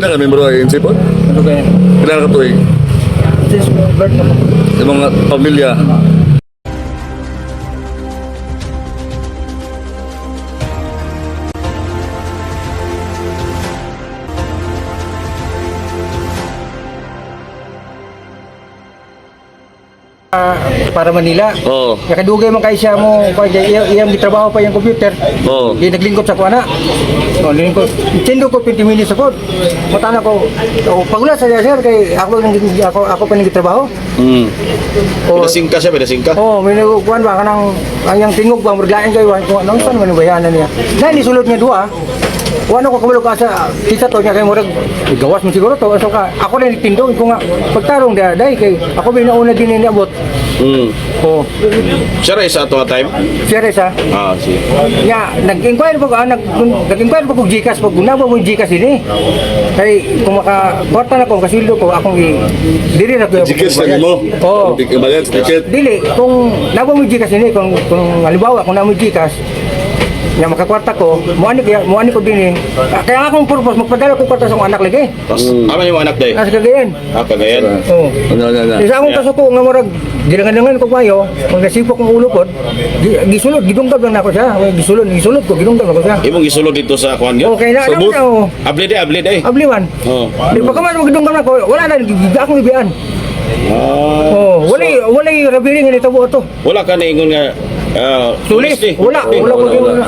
ka membro ng ANC po? Ano kaya? Kailan ka tuig? Since birth na po. Yung mga pamilya. Para Manila. Oo. Nakadugay man kayo siya mo, iyang gitrabaho pa yung computer. Oo. Di naglingkod sa kuana. O, lingkod. Tindo ko 20 minutes ako. Matana ko, pagula sa sir kay ako pa nang gitrabaho. O, Pinasingka siya, pinasingka. may nagkuhan ba kanang ayang tingog ba murlain kayo kung anong saan man bayanan niya. Na ni sulod niya duha. Wano ko kabalo ka sa kita to niya kay murag gawas mo siguro to so ka ako rin nagtindog ko nga pagtarong dai kay ako binauna din ni abot. Oh, Siya rin sa ato time? serious ha. Sige. Ya, nag-inquire po nag-inquire po kung GCash pag gunawa mo yung GCash ini. Kay kung maka-kwarta na ko kasildo ko akong dili na ko. Ticket sa mo? Oo. Ticket. Dili kung nawa mo yung GCash ini kung halimbawa kung nawa mo yung GCash nga makakwarta ko, muani ko din eh. Kaya akong purpose, magpadala ko kwarta sa akong anak lagi. Tapos, ano yung anak day? Nasa Cagayan. Cagayan. Oo. Ano. Isa akong kaso ko nga murag gilangan-langan ko kayo, kung nasipok kong ulo ko, gisulod, gidunggab lang ako siya. Gisulod ko, gidunggab ako siya. Imong gisulod dito sa kuhan yun? Okay na, ano Sabot. na ako. Abli day. Abliwan. Oo. Di pa ka man magdunggab na ako, wala na, akong ibian. Wala yung rabiring nga nitabo ito. Wala ka naingon nga Tulis, wala ko wala.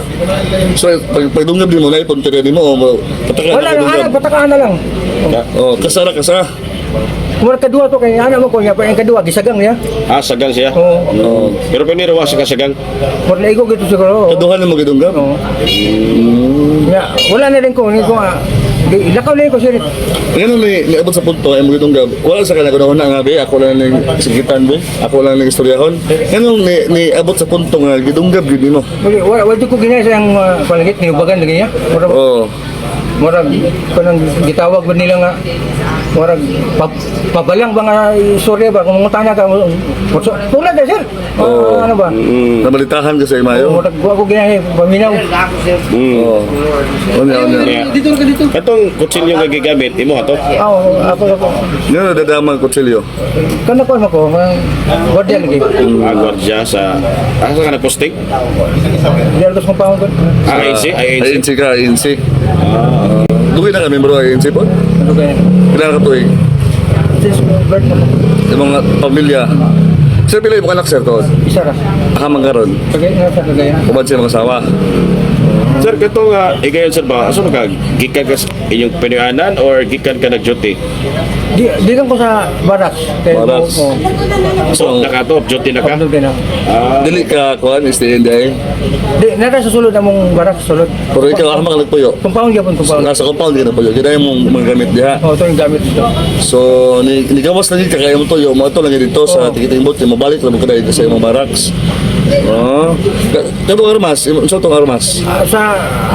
So, pagdungab din mo na ipuntirya din mo, patakaan Wala na na, dungab. patakaan na lang. Oh, kasara. Mura kadua to kay ana mo ko niya, pa yung kadua, gisagang niya. Sagang siya? Oo. Pero pinirawa siya kasagang? Mura naigo gito siguro. Kaduhan na mo gidunggab. Oo. Ya, wala na rin ko, hindi ko nga. Ilakaw na rin ko siya. Ngayon may abot sa punto ay mo gidunggab. Wala sa kanila ko na nga be, ako lang ning sigitan be, ako lang ning istoryahon. Ngayon may abot sa punto nga gidunggab gid mo. Wala ko ginaya sa yung palangit, ninubagan lagi niya. Oh. Murag kanang gitawag ba nila nga murag pabalang ba nga istorya ba kung mangutana ka tulad na sir. Ano ba? Nabalitahan ka sa imayo. Murag ako ginaya paminaw. Oh. Ano. Dito ka dito. Itong kutsilyo nga gigamit, imo ato? Ako. Ngayon nadadamang kutsilyo. Kana ko ako, guardian lagi. Gwardiya sa... Asa ka nag-posting? Diardos mo pa ako. ANC? ANC ka, ANC. Dugi na ka membro ng ANC po? Ano kaya? Kailan ka tuig? Since birth na po. Yung mga pamilya. Sir, pila yung mga anak sir to? Isa ra. Akamang karon. Kagaya. Kumad siya mga asawa. Sir, kato nga, igayon sir ba, aso ka, gikan ka sa inyong panianan or gikan ka nag-duty? Di lang ko sa barracks. Barracks. So, nakato, duty na ka? Kapag din ako. Dili ka, kuhan, STN dahil. Di, nara sa sulod among barracks sulod. Pero ikaw, akamang nagpuyo. Compound yapon compound. Nasa compound din na puyo. Kaya mong mga gamit diha. Ito yung gamit dito. So, ni gawas lagi ka kaya mo tuyo. Mga ito lagi dito sa tikiting boat. Mabalik lang mo ka dahil sa imong barracks. Oh. Kaya armas? Sa itong armas?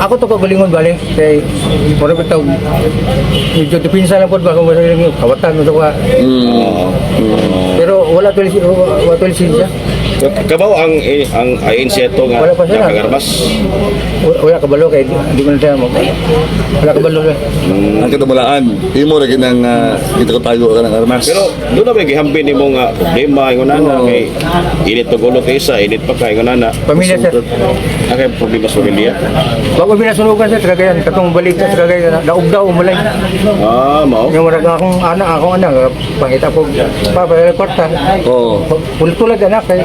Ako to kagalingon bali. Kay, mura bitaw, medyo dipinsa lang po ba kung masaya lang kawatan mo ito ka. Pero wala tulis siya. Kabaw ang ANC ito nga Wala pa sila. nakagarmas? Wala kabalo kay di mo na siya mo. Wala kabalo na. Ang katamulaan. Imo lagi ng kita ko tayo ka ng armas. Pero doon na may gihambin ni mo nga problema yung nana kay init to gulo kay isa, init pa kay nana. Pamilya sir. Akay problema sa pamilya. Bago binasunugan sa Cagayan, katong balik sa Cagayan, daog-daw umulay. Mao. Yung marag akong anak, pangita po, papa, kwarta. Oo. Pultulad anak, kaya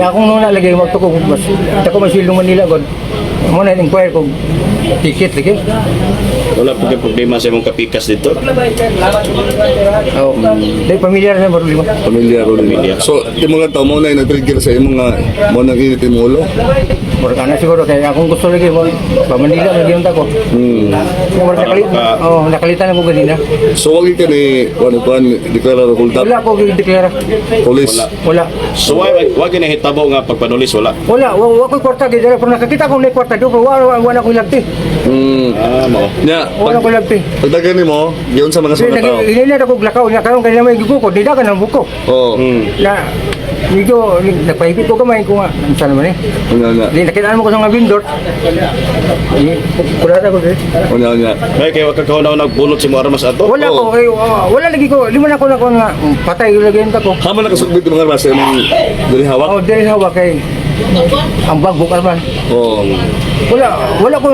akong nung nalagay magtukog, ito ko masilong Manila, God. Muna inquire ko, ticket lagi. Wala po kay problema sa imong kapikas dito. Oo. Dahil pamilyar na marulima. Pamilya ro nila. So, yung mga tao mo na yung nag-trigger sa imong nga mo nang init yung ulo. Murag ana siguro, kaya akong gusto lagi mo, pa Manila, nagyan ako. Nakalitan ako ganina. So, wag ka ni kuan deklara resulta. Wala ko deklara. Police. Wala. So wag na hitabo nga pagpanulis wala. Wala ko kwarta gid pero nakakita ko ni kwarta do wala ko lagti. Mao. Nya, Wala ko lagti. pagdagan nimo, giyon sa mga tao. Hindi na ako glakaw niya karon kanya may giguko, di na ka nang buko. Oh. Na medyo nagpahigit ko gamay ko nga. Ano saan naman eh. Unya. Di nakitaan mo ko sa mga vendor. Kulata ko eh. Unya. May kaya wag ka kaunaw nagbunot si mo armas ato. Wala ko, eh, wala lagi ko. Lima na ko nga patay yung lagi ko. Hama nakasugbit yung mga armas sa imong diri hawak. Oh, dahil hawak kay ang bagbuk alman. Oo. Wala ko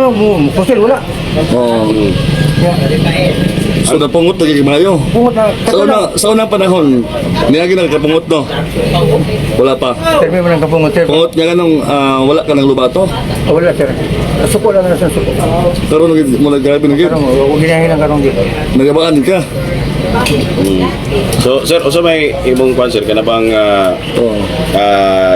kusil, wala. Oo. Yeah. So napungot lagi mayo. Pungot na, Sa unang panahon, niyagi na kapungot no. Wala pa. termi mo ng kapungot, sir. Pungot niya kanong wala ka ng lubato. Wala, sir. Suko lang na sa suko. Pero mo naggrabe ng gid. Karong, huwag ginahin ang karong dito. Nagabaan ka. So sir, usa may imong kwan sir kana bang Oo.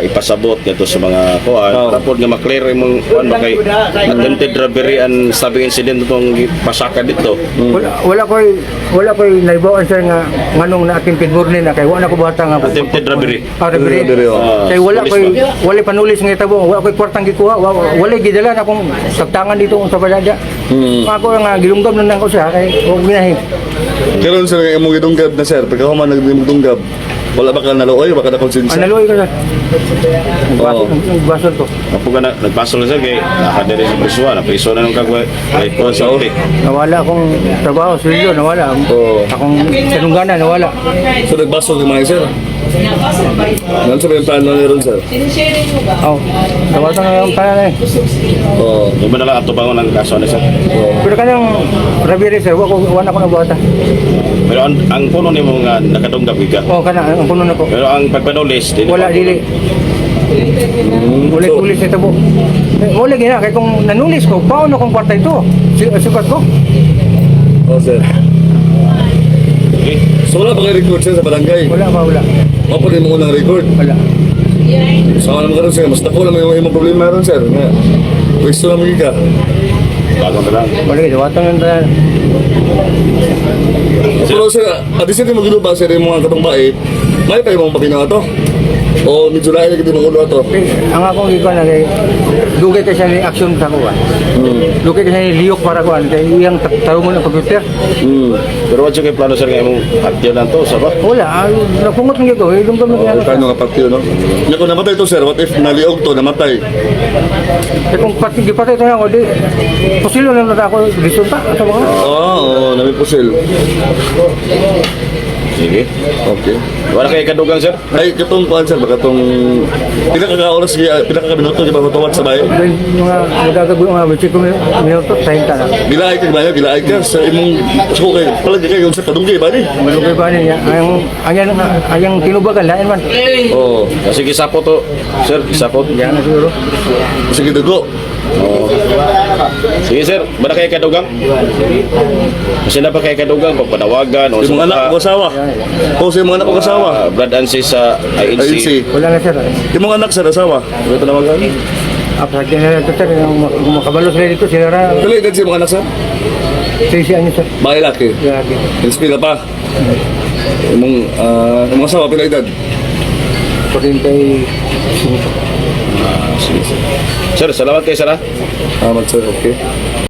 ipasabot ngadto sa mga kuan Oo. tapos nga ma-clear imong kuan ba kay attempted robbery and stabbing incident itong pasaka dito. Wala ko'y naibawaan, sir, nga nganong na-attempted burning na kay wala ko buhata nga. Attempted robbery. Robbery. Robbery, oh. Kay wala Police ko'y ba? wala panulis nga itabo, wala ko'y kwartang gikuha, wala gidala na akong sagtangan dito sa balada. Ako nga gilunggab na ko siya kay huwag ginahin. Karon sa imong gidunggab na sir, pagka human nagdunggab, wala ba ka naluoy, baka na konsensya. Analoy ko, sir. Oo. Nagbasol ko. Apo ka na nagpasol sir kay nakadiri sa prisuan, na priso na nung kagway kay konsulti. Nawala akong trabaho, sweldo, nawala. Oo. Akong sanunggana, nawala. So nagbasol ka mga sir. Ano sa yung plano ni ron sir? Oh, nawala na yung kaya eh. Oo. Di ba na lang ato bangon ang kaso ni sir? Pero kanyang rabiri, sir, wala ko na buhata. Pero ang puno nimo nga nakadunggab ka. Oh, kana, ang puno na ko. Pero ang pagpanulis Wala, dili. Wala So, tulis ito po. Wala gina, kaya kung nanulis ko, paano kung kwarta ito? Sukat ko? oh sir. Okay. So wala ba kayo record sir sa barangay? Wala pa, wala. O pa rin mo unang record. Wala. So ano ka rin sir, mas tako naman yung imong problema ron sir. Nga, pwesto naman ka. Bago na lang. Wala gina, watang yung tayo. Pero sir, adisyon din mo ginuba sir yung mga katong bait, may pa yung mga pabinaw to? O medyo lain na kita mga ulo to? Ang akong ikaw na kay, dugay ka siya ni action sa kuha. Dugay ka siya ni liyok para kuha. Kaya iyang tarungon ng computer. Pero wala kay plano sir nga imong aktyon lang to sa ba? Wala, napungot ng ito. Ilong kami kaya. Kano nga partiyo no? Nga kung namatay to sir, what if naliog to, namatay? Kaya kung gipatay ito na ako, di, posilo na nata ako, resulta. Sa mga. Oo, namin pusil. Sige. Okay. Wala kay kadugang sir? Ay, katong kuhan sir, baka itong pinakaka-oras, pinakaka-minuto, di ba matuwad sa bayan? Mga nagagago mga 25 minuto, 30 na. Gilaay ka ba? Gilaay ka sa imong suko kayo. Palagi kayo sa kadunggi ba ni? Malugay ba niya? Ayang tinubagan, lain man. Oo. Sige sapo to. Sir, isapot. Yan na siguro. Sige dugo. Sige sir, bala kay kadugang? Kasi na pa kay kadugang pagpanawagan o Yung mga anak ko asawa. O sa imong anak ko asawa. blood and sa Ayun INC. si. Wala na sir. Yung mga anak sa asawa. Ito na magang. Apasag din na ito sir. Kung makabalos na dito, sinara. Kali edad si mga anak sir. 6 años sir. Bahay laki. Lagi. Inspira pa. Yung mga asawa pila edad. 45. Sir, salamat kay sir ha. Salamat sir. Okay.